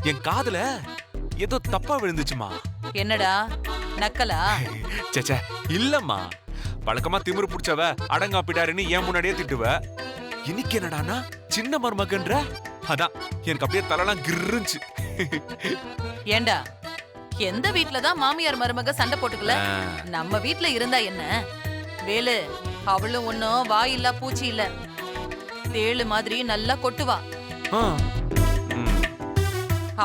என் காதுல ஏதோ தப்பா விழுந்துச்சுமா. என்னடா நக்கலா? சேச்சே இல்லம்மா. வழக்கமா திமிரு புடிச்சவ அடங்காப்பிடாருன்னு ஏன் முன்னாடியே திட்டுவ. இன்னைக்கு என்னடானா சின்ன மருமகன்ற. அதான் எனக்கு அப்படியே தலலாம் கிருந்துச்சு. ஏண்டா எந்த வீட்லதான் மாமியார் மருமக சண்டை போட்டுக்கல? நம்ம வீட்ல இருந்தா என்ன வேலு? அவளும் ஒன்னும் வாயில்லா பூச்சி இல்ல, தேளு மாதிரி நல்லா கொட்டுவா.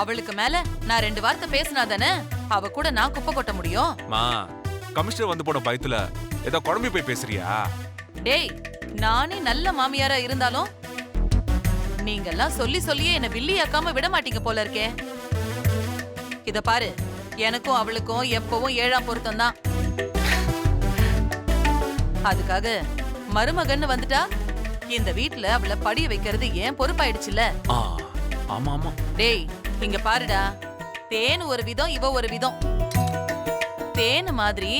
அவளுக்கு மேல நான் 2 வார்த்தை பேசினா தானே அவ கூட நான் குப்பை கொட்ட முடியும். கமிஷனர் வந்து போன பயத்துல ஏதோ குழம்பி போய் பேசுறியா? டேய், நானே நல்ல மாமியாரா இருந்தாலும் நீங்கெல்லாம் சொல்லி சொல்லியே என்ன வில்லியாக்காம விட மாட்டீங்க போல இருக்கே. இத பாரு, எனக்கும் அவளுக்கும் எப்பவும் 7ஆம் பொருத்தம் தான். அதுக்காக மருமகன்னு வந்துட்டா இந்த வீட்ல அவளை படிய வைக்கிறது ஏன் பொறுப்பாயிடுச்சுல. ஆமா ஆமா. டேய் இங்க பாருடா, தேன் ஒரு விதம், இவ ஒரு விதம். தேன் மாதிரி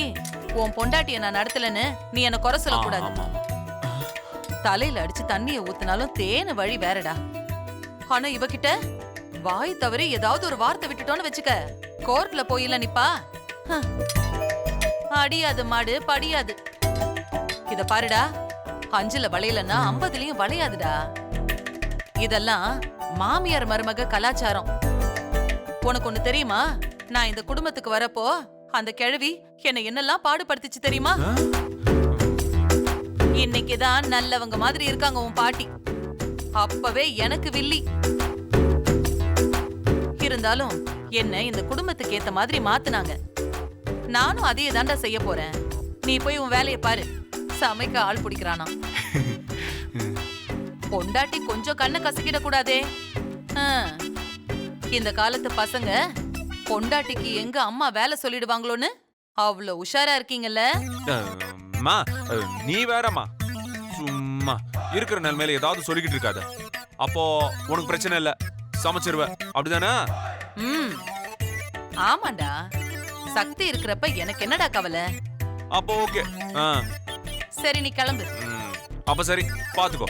உன் பொண்டாட்டிய நான் நடத்தலன்னு நீ என்ன குறை சொல்லக்கூடாது. தலையில அடிச்சு தண்ணிய ஊத்துனாலும் தேன வழி வேறடா. ஆனா இவகிட்ட வாய் தவறி ஏதாவது ஒரு வார்த்தை விட்டுட்டோன்னு வச்சுக்க, கோர்ட்ல போயில நிப்பா. அடியாது மாடு படியாது. இத பாருடா, 5ல வளையலன்னா 50லயும் வளையாதுடா. இதெல்லாம் மாமியார் மருமக கலாச்சாரம். உனக்கு ஒண்ணு தெரியுமா? நான் இந்த குடும்பத்துக்கு வரப்போ அந்த கிழவி என்ன என்னெல்லாம் பாடுபடுத்திச்சு தெரியுமா? இன்னைக்குதான் நல்லவங்க மாதிரி இருக்காங்க உன் பாட்டி. அப்பவே எனக்கு வில்லி. இருந்தாலும் என்ன இந்த குடும்பத்துக்கு ஏத்த மாதிரி மாத்துனாங்க. நானும் அதையே தாண்டா செய்ய போறேன். நீ போய் உன் வேலையை பாரு. சமைக்க ஆள் பிடிக்கிறானா? பொண்டாட்டி கொஞ்சம் கண்ணை கசக்கிட கூடாதே. இந்த காலத்து பசங்க பொண்டாட்டிக்கு எங்க அம்மா வேலை சொல்லிடுவாங்களோன்னு அவ்வளவு உஷாரா இருக்கீங்கல்ல. நீ வேறம்மா, சும்மா இருக்கிற நிலைமையில ஏதாவது சொல்லிக்கிட்டு இருக்காத. அப்போ உனக்கு பிரச்சனை இல்ல, சமைச்சிருவ அப்படிதானே? ஆமாண்டா, சக்தி இருக்கிறப்ப எனக்கு என்னடா கவலை. அப்போ ஓகே. சரி நீ கிளம்பு. அப்ப சரி, பாத்துக்கோ.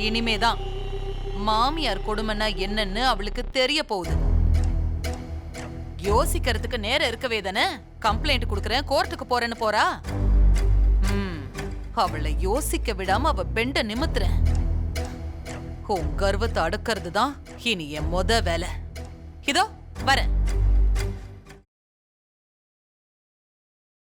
இனிமேதான் மாமியார் கொடுமைன்னா என்னன்னு அவளுக்கு தெரிய போகுது. யோசிக்கிறதுக்கு நேரம் இருக்கவே தானே கம்ப்ளைண்ட் கொடுக்கறேன், கோர்ட்டுக்கு போறேன்னு போறா. அவளை யோசிக்க விடாம அவ பெண்ட நிமித்துறேன். உன் கர்வத்தை அடக்கிறது தான் இனி என் மொத வேலை. இதோ வரேன்.